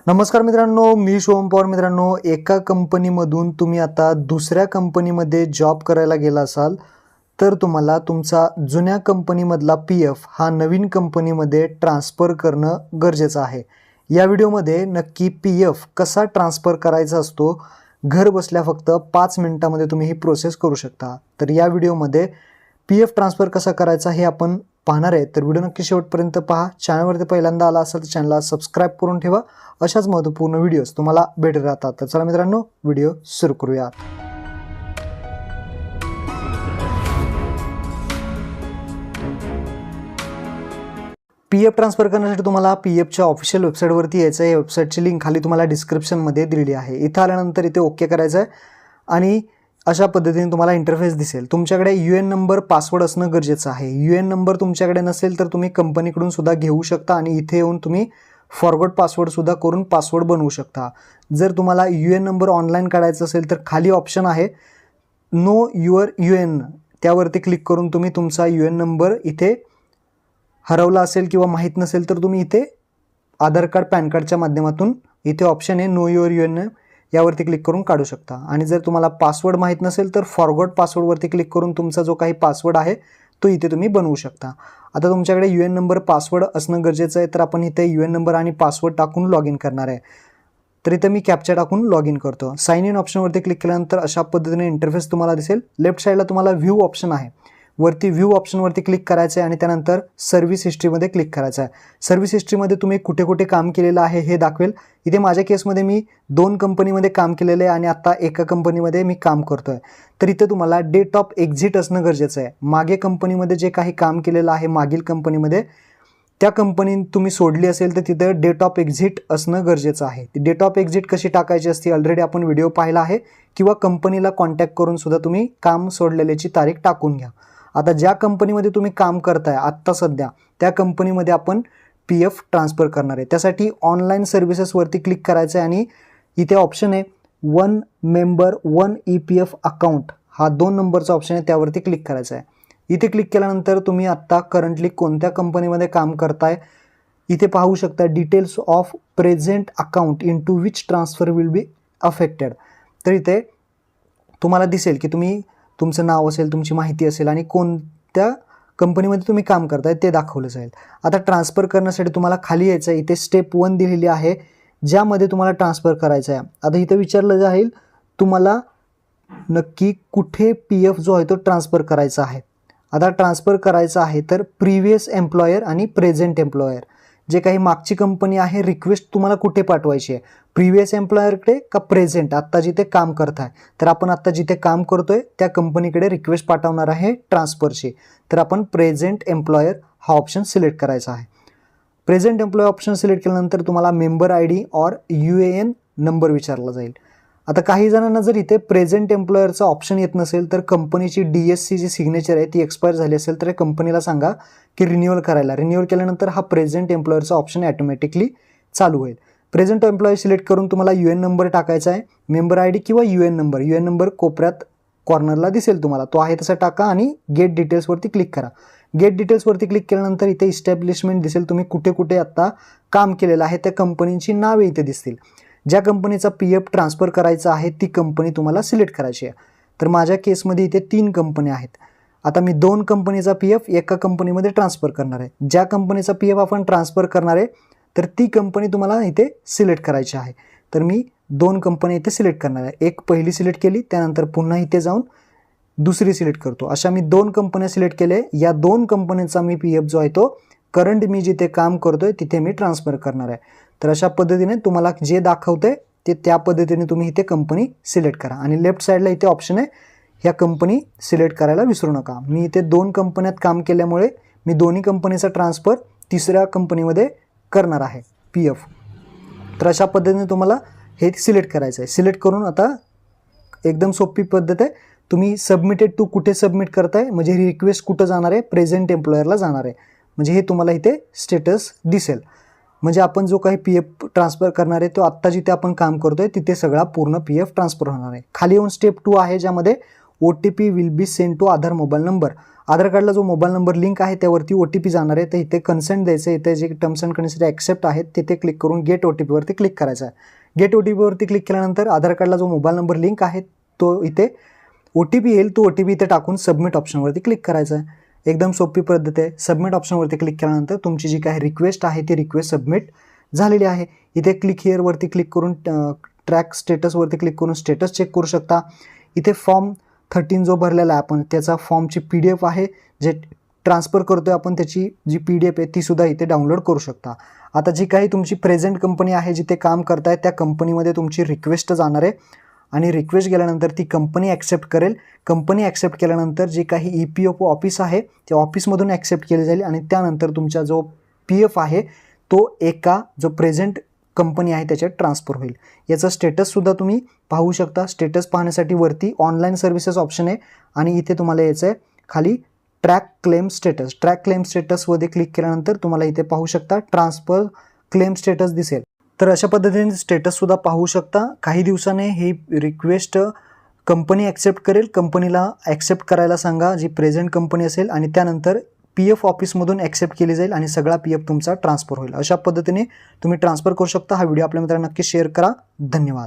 नमस्कार मित्रांनो, मी शुभम पवार. मित्रांनो, एका कंपनीमधून तुम्ही आता दुसऱ्या कंपनीमध्ये जॉब करायला गेला असाल तर तुम्हाला तुमचा जुन्या कंपनीमधला PF हा नवीन कंपनीमध्ये ट्रान्सफर करणं गरजेचं आहे. या व्हिडिओमध्ये नक्की PF कसा ट्रान्सफर करायचा असतो, घर बसल्या फक्त 5 मिनिटामध्ये तुम्ही ही प्रोसेस करू शकता. तर या व्हिडिओमध्ये PF ट्रान्सफर कसा करायचा हे आपण पाहणार आहे. तर व्हिडिओ नक्की शेवटपर्यंत पहा. चॅनलवरती पहिल्यांदा आला असाल तर चॅनलला सबस्क्राईब करून ठेवा. अशाच महत्त्वपूर्ण व्हिडिओज तुम्हाला भेटत राहतात. तर चला मित्रांनो, व्हिडिओ सुरू करूयात. PF ट्रान्सफर करण्यासाठी तुम्हाला PFच्या ऑफिशियल वेबसाईटवरती यायचं आहे. वेबसाईटची लिंक खाली तुम्हाला डिस्क्रिप्शनमध्ये दिलेली आहे. इथं आल्यानंतर इथे ओके करायचं आहे आणि अशा पद्धतीने तुम्हाला इंटरफेस दिसेल. तुमच्याकडे UN नंबर पासवर्ड असणं गरजेचं आहे. UN नंबर तुमच्याकडे नसेल तर तुम्ही कंपनीकडून सुद्धा घेऊ शकता आणि इथे येऊन तुम्ही फॉरवर्ड पासवर्ड सुद्धा करून पासवर्ड बनवू शकता. जर तुम्हाला UN नंबर ऑनलाईन काढायचा असेल तर खाली ऑप्शन आहे नो युअर UN, त्यावरती क्लिक करून तुम्ही तुमचा UN नंबर इथे हरवला असेल किंवा माहीत नसेल तर तुम्ही इथे आधार कार्ड पॅन कार्डच्या माध्यमातून इथे ऑप्शन आहे नो युअर UN, यावरती क्लिक करून काढू शकता. आणि जर तुम्हाला पासवर्ड माहीत नसेल तर फॉरवर्ड पासवर्डवरती क्लिक करून तुमचा जो काही पासवर्ड आहे तो इथे तुम्ही बनवू शकता. आता तुमच्याकडे UN नंबर पासवर्ड असणं गरजेचं आहे. तर आपण इथे UN नंबर आणि पासवर्ड टाकून लॉग इन करणार आहे. तर इथे मी कॅप्चा टाकून लॉग इन करतो. साइन इन ऑप्शनवरती क्लिक केल्यानंतर अशा पद्धतीने इंटरफेस तुम्हाला दिसेल. लेफ्ट साईडला तुम्हाला व्ह्यू ऑप्शन आहे. वरती व्ह्यू ऑप्शनवरती क्लिक करायचं आहे आणि त्यानंतर सर्व्हिस हिस्ट्रीमध्ये क्लिक करायचं आहे. सर्व्हिस हिस्ट्रीमध्ये तुम्ही कुठे कुठे काम केलेलं आहे हे दाखवेल. इथे माझ्या केसमध्ये मी 2 कंपनीमध्ये काम केलेलं आहे आणि आता एका कंपनीमध्ये मी काम करतो आहे. तर इथे तुम्हाला डेट ऑफ एक्झिट असणं गरजेचं आहे. मागे कंपनीमध्ये जे काही काम केलेलं आहे मागील कंपनीमध्ये, त्या कंपनी तुम्ही सोडली असेल तर तिथं डेट ऑफ एक्झिट असणं गरजेचं आहे. ती डेट ऑफ एक्झिट कशी टाकायची असते ऑलरेडी आपण व्हिडिओ पाहिला आहे, किंवा कंपनीला कॉन्टॅक्ट करून सुद्धा तुम्ही काम सोडलेल्याची तारीख टाकून घ्या. आता ज्या कंपनीमध्ये तुम्ही काम करताय आत्ता सध्या त्या कंपनीमध्ये आपण PF ट्रान्सफर करणार आहे. त्यासाठी ऑनलाईन सर्व्हिसेसवरती क्लिक करायचं आहे आणि इथे ऑप्शन आहे 1 मेंबर 1 EPF अकाउंट, हा 2 नंबरचा ऑप्शन आहे, त्यावरती क्लिक करायचं आहे. इथे क्लिक केल्यानंतर तुम्ही आत्ता करंटली कोणत्या कंपनीमध्ये काम करताय इथे पाहू शकता. Details of present account into which transfer will be affected. तर इथे तुम्हाला दिसेल की तुम्ही तुमचं नाव असेल, तुमची माहिती असेल आणि कोणत्या कंपनीमध्ये तुम्ही काम करताय ते दाखवलं जाईल. आता ट्रान्सफर करण्यासाठी तुम्हाला खाली यायचं आहे. इथे स्टेप 1 दिलेली आहे ज्यामध्ये तुम्हाला ट्रान्सफर करायचं आहे. आता इथे विचारलं जाईल तुम्हाला नक्की कुठे PF जो आहे तो ट्रान्सफर करायचा आहे. आता ट्रान्सफर करायचा आहे तर प्रिव्हियस एम्प्लॉयर आणि प्रेझेंट एम्प्लॉयर, जे काही मागची कंपनी आहे, रिक्वेस्ट तुम्हाला कुठे पाठवायची आहे, प्रिव्हियस एम्प्लॉयरकडे का प्रेझेंट आत्ता जिथे काम करताय. तर आपण आत्ता जिथे काम करतोय त्या कंपनीकडे रिक्वेस्ट पाठवणार आहे ट्रान्सफरची. तर आपण प्रेझेंट एम्प्लॉयर हा ऑप्शन सिलेक्ट करायचा आहे. प्रेझेंट एम्प्लॉय ऑप्शन सिलेक्ट केल्यानंतर तुम्हाला मेंबर ID और UAN नंबर विचारला जाईल. आता काही जणांना जर इथे प्रेझेंट एम्प्लॉयरचा ऑप्शन येत नसेल तर कंपनीची DSC जी सिग्नेचर आहे ती एक्सपायर झाली असेल तर कंपनीला सांगा की रिन्युअल करायला. रिन्युअल केल्यानंतर हा प्रेझेंट एम्प्लॉयरचा ऑप्शन ॲटोमॅटिकली चालू होईल. प्रेझेंट एम्प्लॉय सिलेक्ट करून तुम्हाला UN नंबर टाकायचा आहे, मेंबर ID किंवा UN नंबर कोपऱ्यात कॉर्नरला दिसेल तुम्हाला, तो आहे तसा टाका आणि गेट डिटेल्सवरती क्लिक करा. गेट डिटेल्सवरती क्लिक केल्यानंतर इथे इस्टॅब्लिशमेंट दिसेल. तुम्ही कुठे कुठे आत्ता काम केलेलं आहे त्या कंपनीची नावे इथे दिसतील. ज्या कंपनीचा PF ट्रान्सफर करायचा आहे ती कंपनी तुम्हाला सिलेक्ट करायची आहे. तर माझ्या केसमध्ये इथे 3 कंपन्या आहेत. आता मी 2 कंपनीचा PF एका कंपनीमध्ये ट्रान्सफर करणार आहे. ज्या कंपनीचा PF आपण ट्रान्सफर करणार आहे तर ती कंपनी तुम्हाला इथे सिलेक्ट करायची आहे. तर मी 2 कंपनी इथे सिलेक्ट करणार आहे. एक पहिली सिलेक्ट केली, त्यानंतर पुन्हा इथे जाऊन दुसरी सिलेक्ट करतो. अशा मी 2 कंपन्या सिलेक्ट केले. या 2 कंपनीचा मी PF जो आहे तो करंट मी जिथे काम करतोय तिथे मी ट्रान्सफर करणार आहे. तर अशा पद्धतीने तुम्हाला जे दाखवतंय ते त्या पद्धतीने तुम्ही इथे कंपनी सिलेक्ट करा. आणि लेफ्ट साईडला इथे ऑप्शन आहे ह्या कंपनी सिलेक्ट करायला विसरू नका. मी इथे 2 कंपन्यात काम केल्यामुळे मी दोन्ही कंपनीचा ट्रान्सफर तिसऱ्या कंपनीमध्ये करणार आहे PF. तर अशा पद्धतीने तुम्हाला हे सिलेक्ट करायचं आहे. सिलेक्ट करून आता एकदम सोपी पद्धत आहे. तुम्ही सबमिटेड टू कुठे सबमिट करताय म्हणजे ही रिक्वेस्ट कुठं जाणार आहे, प्रेझेंट एम्प्लॉयरला जाणार आहे. म्हणजे हे तुम्हाला इथे स्टेटस दिसेल. म्हणजे आपण जो काही PF ट्रान्सफर करणार आहे तो आत्ता जिथे आपण काम करतोय तिथे सगळा पूर्ण PF ट्रान्सफर होणार आहे. खाली येऊन स्टेप 2 आहे ज्यामध्ये OTP will be send to Aadhaar mobile number. Aadhaar कार्डला जो मोबाईल नंबर लिंक आहे त्यावरती OTP जाणार आहे. तर इथे कन्सेंट द्यायचं आहे. इथे जे टर्म्स अँड कंडिशन ॲक्सेप्ट आहेत तिथे क्लिक करून गेट OTP वरती क्लिक करायचं आहे. गेट OTP वरती क्लिक केल्यानंतर आधार कार्डला जो मोबाईल नंबर लिंक आहे तो इथे OTP येईल. तो OTP इथे टाकून सबमिट ऑप्शनवरती क्लिक करायचं आहे. एकदम सोपी पद्धत आहे. सबमिट ऑप्शनवरती क्लिक केल्यानंतर तुमची जी काही रिक्वेस्ट आहे ती रिक्वेस्ट सबमिट झालेली आहे. इथे क्लिक हिअरवरती क्लिक करून ट्रॅक स्टेटसवरती क्लिक करून स्टेटस चेक करू शकता. इथे फॉर्म 13 जो भरलेला आहे आपण त्याचा फॉर्मची PDF आहे जे ट्रान्सफर करतोय आपण त्याची जी PDF आहे ती सुद्धा इथे डाउनलोड करू शकता. आता जी काही तुमची प्रेझेंट कंपनी आहे जिथे काम करताय त्या कंपनीमध्ये तुमची रिक्वेस्ट जाणार आहे आणि रिक्वेस्ट गेल्यानंतर ती कंपनी ॲक्सेप्ट करेल. कंपनी ॲक्सेप्ट केल्यानंतर जे काही EPFO ऑफिस आहे त्या ऑफिसमधून ॲक्सेप्ट केले जाईल आणि त्यानंतर तुमचा जो PF आहे तो एका जो प्रेझेंट कंपनी आहे त्याच्यात ट्रान्सफर होईल. याचा स्टेटससुद्धा तुम्ही पाहू शकता. स्टेटस पाहण्यासाठी वरती ऑनलाईन सर्व्हिसेस ऑप्शन आहे आणि इथे तुम्हाला याचं आहे खाली track claim status. Track claim स्टेटसमध्ये क्लिक केल्यानंतर तुम्हाला इथे पाहू शकता ट्रान्सफर क्लेम स्टेटस दिसेल. तर अशा पद्धतीने स्टेटससुद्धा पाहू शकता. काही दिवसाने ही रिक्वेस्ट कंपनी ॲक्सेप्ट करेल. कंपनीला ॲक्सेप्ट करायला सांगा जी प्रेझेंट कंपनी असेल आणि त्यानंतर PF ऑफिसमधून ॲक्सेप्ट केली जाईल आणि सगळा PF तुमचा ट्रान्सफर होईल. अशा पद्धतीने तुम्ही ट्रान्सफर करू शकता. हा व्हिडिओ आपल्या मित्रांना नक्की शेअर करा. धन्यवाद.